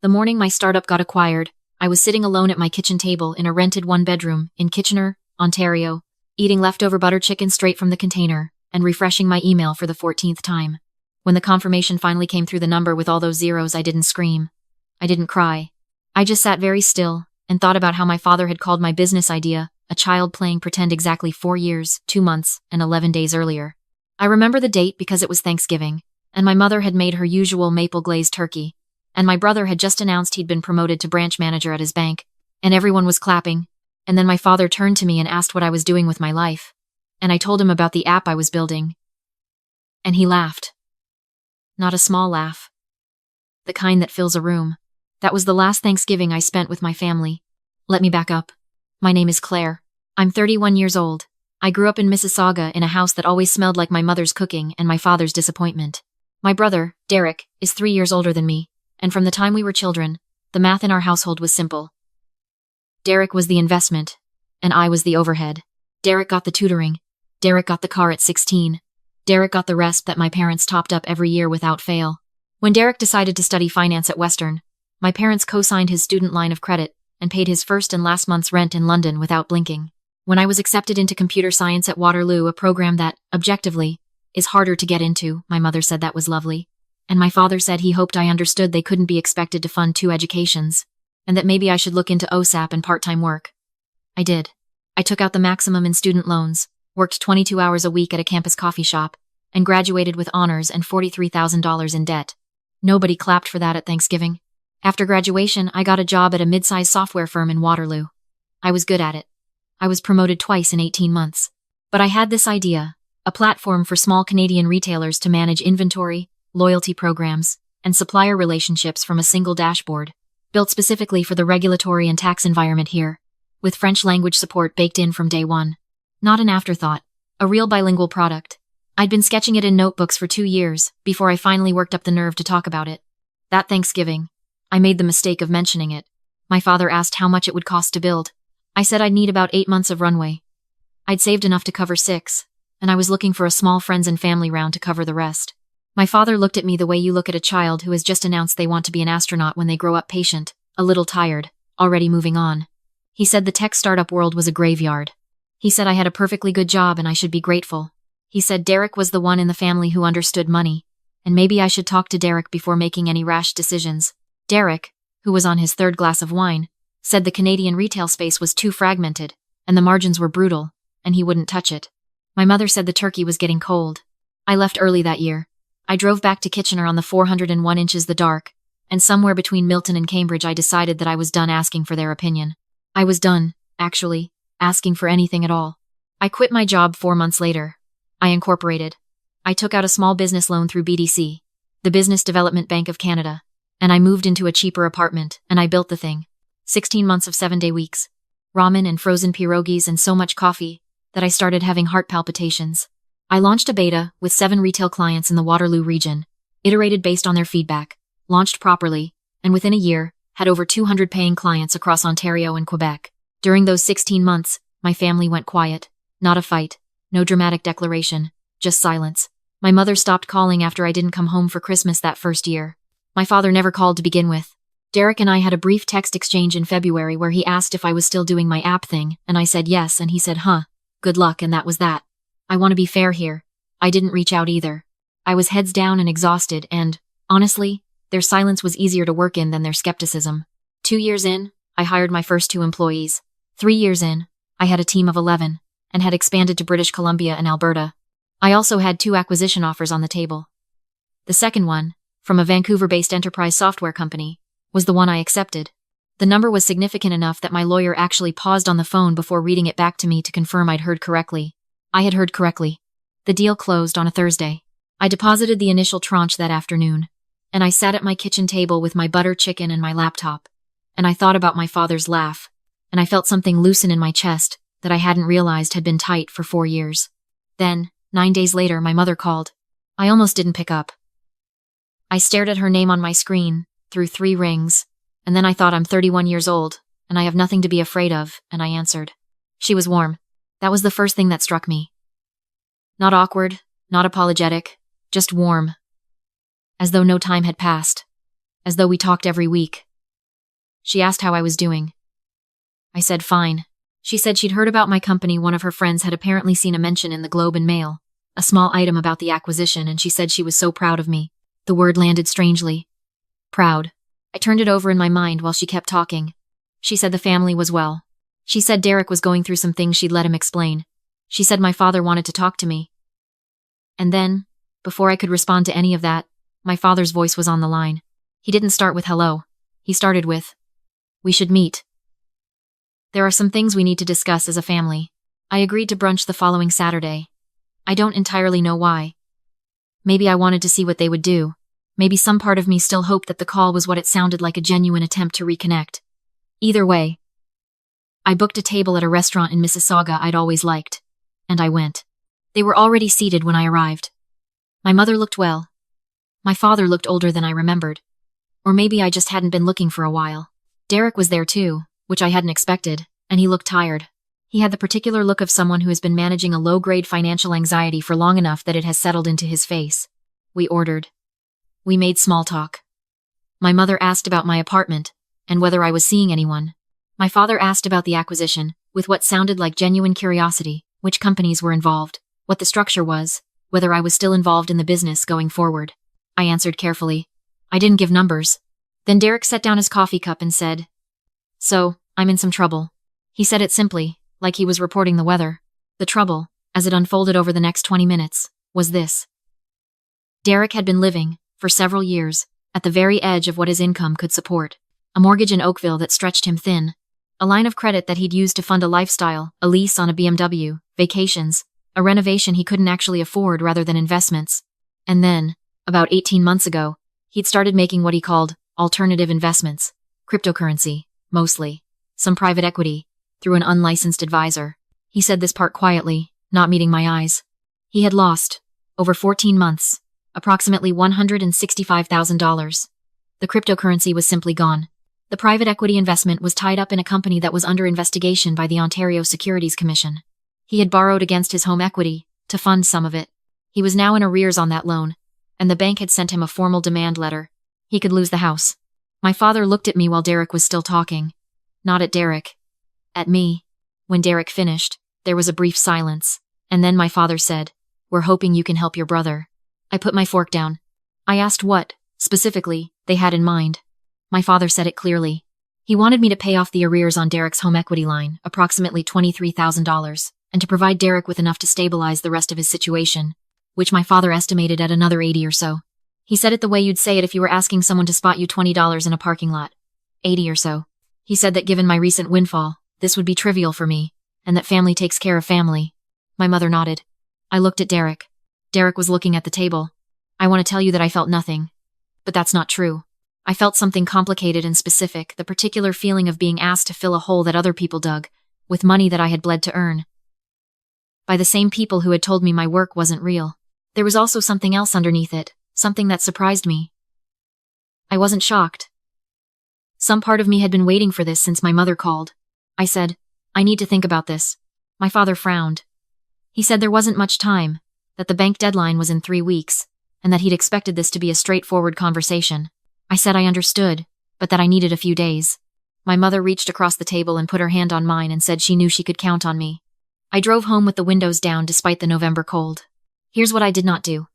The morning my startup got acquired, I was sitting alone at my kitchen table in a rented one-bedroom in Kitchener, Ontario, eating leftover butter chicken straight from the container and refreshing my email for the 14th time. When the confirmation finally came through the number with all those zeros, I didn't scream. I didn't cry. I just sat very still and thought about how my father had called my business idea a child playing pretend exactly 4 years, 2 months, and 11 days earlier. I remember the date because it was Thanksgiving, and my mother had made her usual maple glazed turkey, and my brother had just announced he'd been promoted to branch manager at his bank, and everyone was clapping, and then my father turned to me and asked what I was doing with my life, and I told him about the app I was building. And he laughed. Not a small laugh. The kind that fills a room. That was the last Thanksgiving I spent with my family. Let me back up. My name is Claire. I'm 31 years old. I grew up in Mississauga in a house that always smelled like my mother's cooking and my father's disappointment. My brother, Derek, is 3 years older than me, and from the time we were children, the math in our household was simple. Derek was the investment, and I was the overhead. Derek got the tutoring. Derek got the car at 16. Derek got the rest that my parents topped up every year without fail. When Derek decided to study finance at Western, my parents co-signed his student line of credit and paid his first and last month's rent in London without blinking. When I was accepted into computer science at Waterloo, a program that, objectively, is harder to get into, my mother said that was lovely. And my father said he hoped I understood they couldn't be expected to fund 2 educations, and that maybe I should look into OSAP and part-time work. I did. I took out the maximum in student loans, worked 22 hours a week at a campus coffee shop, and graduated with honors and $43,000 in debt. Nobody clapped for that at Thanksgiving. After graduation, I got a job at a mid-sized software firm in Waterloo. I was good at it. I was promoted twice in 18 months. But I had this idea, a platform for small Canadian retailers to manage inventory, loyalty programs, and supplier relationships from a single dashboard, built specifically for the regulatory and tax environment here, with French language support baked in from day one. Not an afterthought, a real bilingual product. I'd been sketching it in notebooks for 2 years before I finally worked up the nerve to talk about it. That Thanksgiving, I made the mistake of mentioning it. My father asked how much it would cost to build. I said I'd need about 8 months of runway. I'd saved enough to cover 6, and I was looking for a small friends and family round to cover the rest. My father looked at me the way you look at a child who has just announced they want to be an astronaut when they grow up, patient, a little tired, already moving on. He said the tech startup world was a graveyard. He said I had a perfectly good job and I should be grateful. He said Derek was the one in the family who understood money, and maybe I should talk to Derek before making any rash decisions. Derek, who was on his 3rd glass of wine, said the Canadian retail space was too fragmented, and the margins were brutal, and he wouldn't touch it. My mother said the turkey was getting cold. I left early that year. I drove back to Kitchener on the 401 inches the dark, and somewhere between Milton and Cambridge I decided that I was done asking for their opinion. I was done, actually, asking for anything at all. I quit my job 4 months later. I incorporated. I took out a small business loan through BDC, the Business Development Bank of Canada, and I moved into a cheaper apartment, and I built the thing. 16 months of 7-day weeks. Ramen and frozen pierogies and so much coffee that I started having heart palpitations. I launched a beta with 7 retail clients in the Waterloo region, iterated based on their feedback, launched properly, and within a year, had over 200 paying clients across Ontario and Quebec. During those 16 months, my family went quiet. Not a fight, no dramatic declaration, just silence. My mother stopped calling after I didn't come home for Christmas that first year. My father never called to begin with. Derek and I had a brief text exchange in February where he asked if I was still doing my app thing, and I said yes, and he said, good luck, and that was that. I want to be fair here. I didn't reach out either. I was heads down and exhausted, and, honestly, their silence was easier to work in than their skepticism. 2 years in, I hired my first 2 employees. 3 years in, I had a team of 11, and had expanded to British Columbia and Alberta. I also had 2 acquisition offers on the table. The second one, from a Vancouver-based enterprise software company, was the one I accepted. The number was significant enough that my lawyer actually paused on the phone before reading it back to me to confirm I'd heard correctly. I had heard correctly. The deal closed on a Thursday. I deposited the initial tranche that afternoon, and I sat at my kitchen table with my butter chicken and my laptop, and I thought about my father's laugh, and I felt something loosen in my chest that I hadn't realized had been tight for 4 years. Then, 9 days later, my mother called. I almost didn't pick up. I stared at her name on my screen, through 3 rings, and then I thought I'm 31 years old, and I have nothing to be afraid of, and I answered. She was warm. That was the first thing that struck me. Not awkward, not apologetic, just warm. As though no time had passed. As though we talked every week, She asked how I was doing. I said fine. She said she'd heard about my company. One of her friends had apparently seen a mention in the Globe and Mail, a small item about the acquisition, and she said she was so proud of me. The word landed strangely. Proud. I turned it over in my mind while she kept talking. She said the family was well. She said Derek was going through some things. She'd let him explain. She said my father wanted to talk to me. And then, before I could respond to any of that, my father's voice was on the line. He didn't start with hello. He started with, "We should meet. There are some things we need to discuss as a family." I agreed to brunch the following Saturday. I don't entirely know why. Maybe I wanted to see what they would do. Maybe some part of me still hoped that the call was what it sounded like, a genuine attempt to reconnect. Either way, I booked a table at a restaurant in Mississauga I'd always liked, and I went. They were already seated when I arrived. My mother looked well. My father looked older than I remembered. Or maybe I just hadn't been looking for a while. Derek was there too, which I hadn't expected, and he looked tired. He had the particular look of someone who has been managing a low-grade financial anxiety for long enough that it has settled into his face. We ordered. We made small talk. My mother asked about my apartment, and whether I was seeing anyone. My father asked about the acquisition, with what sounded like genuine curiosity, which companies were involved, what the structure was, whether I was still involved in the business going forward. I answered carefully. I didn't give numbers. Then Derek set down his coffee cup and said, "So, I'm in some trouble." He said it simply, like he was reporting the weather. The trouble, as it unfolded over the next 20 minutes, was this. Derek had been living, for several years, at the very edge of what his income could support. A mortgage in Oakville that stretched him thin. A line of credit that he'd used to fund a lifestyle, a lease on a BMW, vacations, a renovation he couldn't actually afford rather than investments. And then, about 18 months ago, he'd started making what he called alternative investments. Cryptocurrency, mostly. Some private equity, through an unlicensed advisor. He said this part quietly, not meeting my eyes. He had lost, over 14 months, approximately $165,000. The cryptocurrency was simply gone. The private equity investment was tied up in a company that was under investigation by the Ontario Securities Commission. He had borrowed against his home equity to fund some of it. He was now in arrears on that loan, and the bank had sent him a formal demand letter. He could lose the house. My father looked at me while Derek was still talking. Not at Derek. At me. When Derek finished, there was a brief silence, and then my father said, "We're hoping you can help your brother." I put my fork down. I asked what, specifically, they had in mind. My father said it clearly. He wanted me to pay off the arrears on Derek's home equity line, approximately $23,000, and to provide Derek with enough to stabilize the rest of his situation, which my father estimated at another 80 or so. He said it the way you'd say it if you were asking someone to spot you $20 in a parking lot. 80 or so. He said that given my recent windfall, this would be trivial for me, and that family takes care of family. My mother nodded. I looked at Derek. Derek was looking at the table. I want to tell you that I felt nothing. But that's not true. I felt something complicated and specific, the particular feeling of being asked to fill a hole that other people dug, with money that I had bled to earn. By the same people who had told me my work wasn't real. There was also something else underneath it, something that surprised me. I wasn't shocked. Some part of me had been waiting for this since my mother called. I said, "I need to think about this." My father frowned. He said there wasn't much time, that the bank deadline was in 3 weeks, and that he'd expected this to be a straightforward conversation. I said I understood, but that I needed a few days. My mother reached across the table and put her hand on mine and said she knew she could count on me. I drove home with the windows down despite the November cold. Here's what I did not do.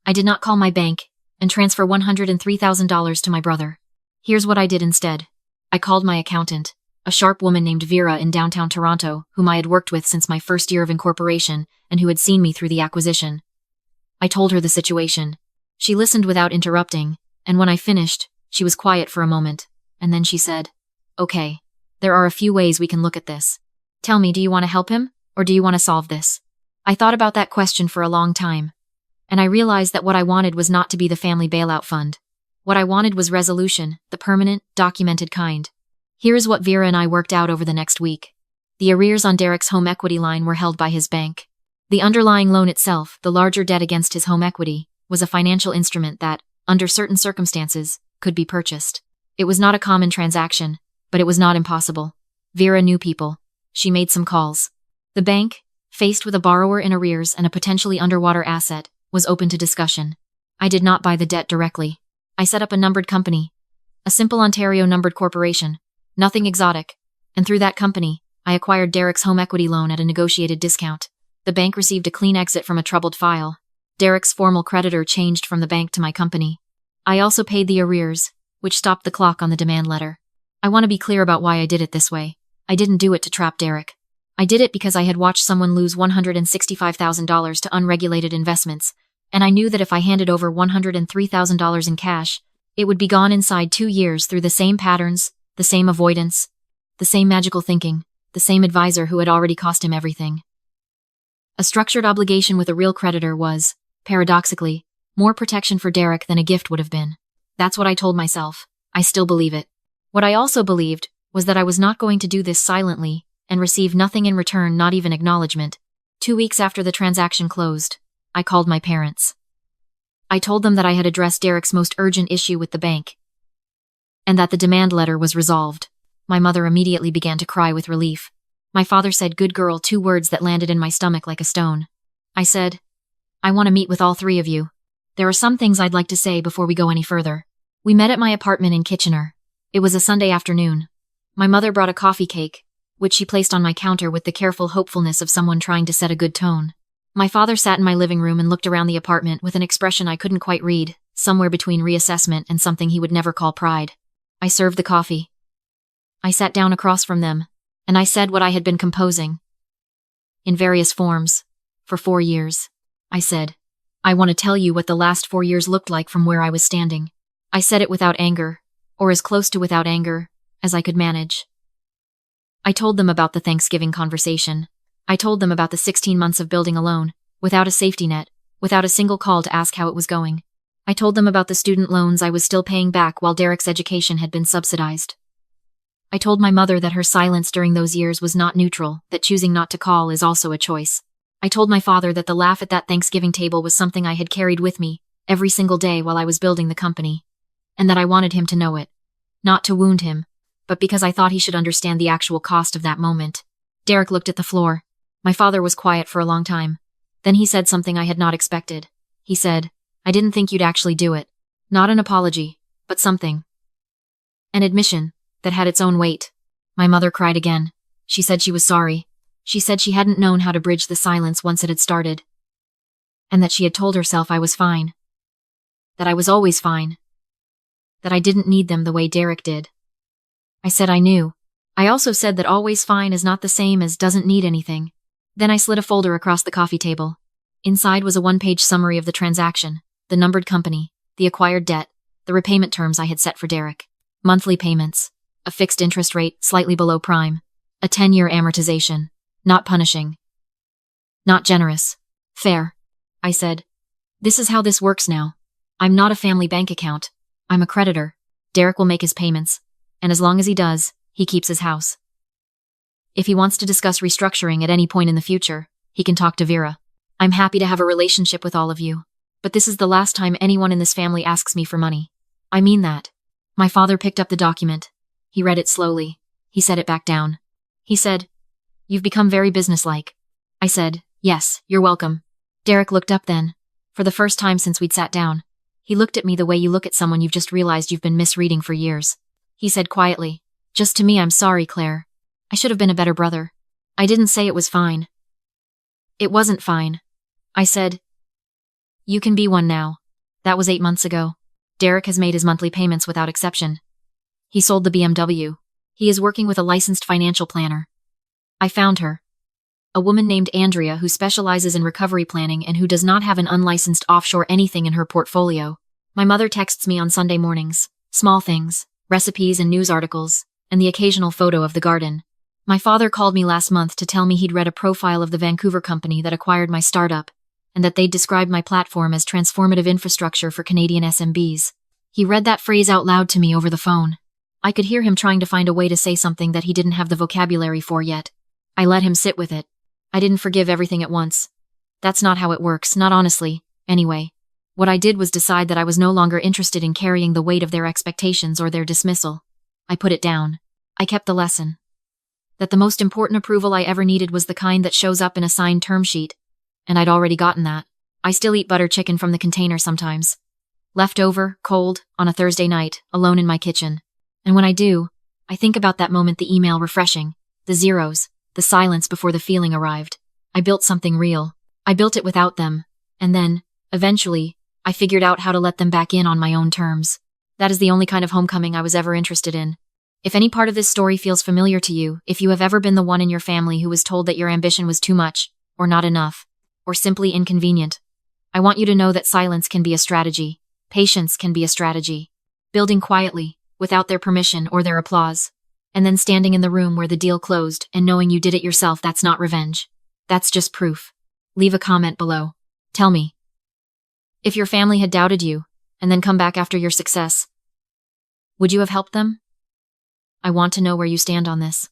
I did not call my bank and transfer $103,000 to my brother. Here's what I did instead. I called my accountant, a sharp woman named Vera in downtown Toronto, whom I had worked with since my first year of incorporation and who had seen me through the acquisition. I told her the situation. She listened without interrupting, and when I finished, she was quiet for a moment, and then she said, "Okay, there are a few ways we can look at this. Tell me, do you want to help him, or do you want to solve this?" I thought about that question for a long time, and I realized that what I wanted was not to be the family bailout fund. What I wanted was resolution, the permanent, documented kind. Here is what Vera and I worked out over the next week. The arrears on Derek's home equity line were held by his bank. The underlying loan itself, the larger debt against his home equity, was a financial instrument that, under certain circumstances, could be purchased. It was not a common transaction, but it was not impossible. Vera knew people. She made some calls. The bank, faced with a borrower in arrears and a potentially underwater asset, was open to discussion. I did not buy the debt directly. I set up a numbered company. A simple Ontario numbered corporation, Nothing exotic. And through that company, I acquired Derek's home equity loan at a negotiated discount. The bank received a clean exit from a troubled file. Derek's formal creditor changed from the bank to my company. I also paid the arrears, which stopped the clock on the demand letter. I want to be clear about why I did it this way. I didn't do it to trap Derek. I did it because I had watched someone lose $165,000 to unregulated investments, and I knew that if I handed over $103,000 in cash, it would be gone inside 2 years through the same patterns, the same avoidance, the same magical thinking, the same advisor who had already cost him everything. A structured obligation with a real creditor was, paradoxically, more protection for Derek than a gift would have been. That's what I told myself. I still believe it. What I also believed was that I was not going to do this silently and receive nothing in return, not even acknowledgement. 2 weeks after the transaction closed, I called my parents. I told them that I had addressed Derek's most urgent issue with the bank, and that the demand letter was resolved. My mother immediately began to cry with relief. My father said, "Good girl," 2 words that landed in my stomach like a stone. I said, "I want to meet with all 3 of you. There are some things I'd like to say before we go any further." We met at my apartment in Kitchener. It was a Sunday afternoon. My mother brought a coffee cake, which she placed on my counter with the careful hopefulness of someone trying to set a good tone. My father sat in my living room and looked around the apartment with an expression I couldn't quite read, somewhere between reassessment and something he would never call pride. I served the coffee. I sat down across from them, and I said what I had been composing, in various forms, for 4 years. I said, "I want to tell you what the last 4 years looked like from where I was standing." I said it without anger, or as close to without anger as I could manage. I told them about the Thanksgiving conversation. I told them about the 16 months of building alone, without a safety net, without a single call to ask how it was going. I told them about the student loans I was still paying back while Derek's education had been subsidized. I told my mother that her silence during those years was not neutral, that choosing not to call is also a choice. I told my father that the laugh at that Thanksgiving table was something I had carried with me every single day while I was building the company, and that I wanted him to know it. Not to wound him, but because I thought he should understand the actual cost of that moment. Derek looked at the floor. My father was quiet for a long time. Then he said something I had not expected. He said, "I didn't think you'd actually do it." Not an apology, but something. An admission that had its own weight. My mother cried again. She said she was sorry. She said she hadn't known how to bridge the silence once it had started. And that she had told herself I was fine. That I was always fine. That I didn't need them the way Derek did. I said I knew. I also said that always fine is not the same as doesn't need anything. Then I slid a folder across the coffee table. Inside was a 1-page summary of the transaction, the numbered company, the acquired debt, the repayment terms I had set for Derek, monthly payments, a fixed interest rate slightly below prime, a 10-year amortization, not punishing, not generous, fair. I said, "This is how this works now. I'm not a family bank account. I'm a creditor. Derek will make his payments, and as long as he does, he keeps his house. If he wants to discuss restructuring at any point in the future, he can talk to Vera. I'm happy to have a relationship with all of you, but this is the last time anyone in this family asks me for money. I mean that." My father picked up the document. He read it slowly. He set it back down. He said, "You've become very businesslike." I said, "Yes, you're welcome." Derek looked up then, for the first time since we'd sat down. He looked at me the way you look at someone you've just realized you've been misreading for years. He said quietly, "Just to me, I'm sorry, Claire. I should have been a better brother. I didn't say it was fine." "It wasn't fine." I said, "You can be one now. That was 8 months ago. Derek has made his monthly payments without exception. He sold the BMW. He is working with a licensed financial planner. I found her. A woman named Andrea who specializes in recovery planning and who does not have an unlicensed offshore anything in her portfolio. My mother texts me on Sunday mornings. Small things, recipes and news articles, and the occasional photo of the garden. My father called me last month to tell me he'd read a profile of the Vancouver company that acquired my startup, and that they'd described my platform as transformative infrastructure for Canadian SMBs. He read that phrase out loud to me over the phone. I could hear him trying to find a way to say something that he didn't have the vocabulary for yet. I let him sit with it. I didn't forgive everything at once. That's not how it works, not honestly, anyway. What I did was decide that I was no longer interested in carrying the weight of their expectations or their dismissal. I put it down. I kept the lesson. That the most important approval I ever needed was the kind that shows up in a signed term sheet, and I'd already gotten that. I still eat butter chicken from the container sometimes. Left over, cold, on a Thursday night, alone in my kitchen. And when I do, I think about that moment, the email refreshing, the zeros, the silence before the feeling arrived. I built something real. I built it without them. And then, eventually, I figured out how to let them back in on my own terms. That is the only kind of homecoming I was ever interested in. If any part of this story feels familiar to you, if you have ever been the one in your family who was told that your ambition was too much, or not enough, or simply inconvenient, I want you to know that silence can be a strategy. Patience can be a strategy. Building quietly, without their permission or their applause. And then standing in the room where the deal closed and knowing you did it yourself, that's not revenge. That's just proof. Leave a comment below. Tell me. If your family had doubted you, and then come back after your success, would you have helped them? I want to know where you stand on this.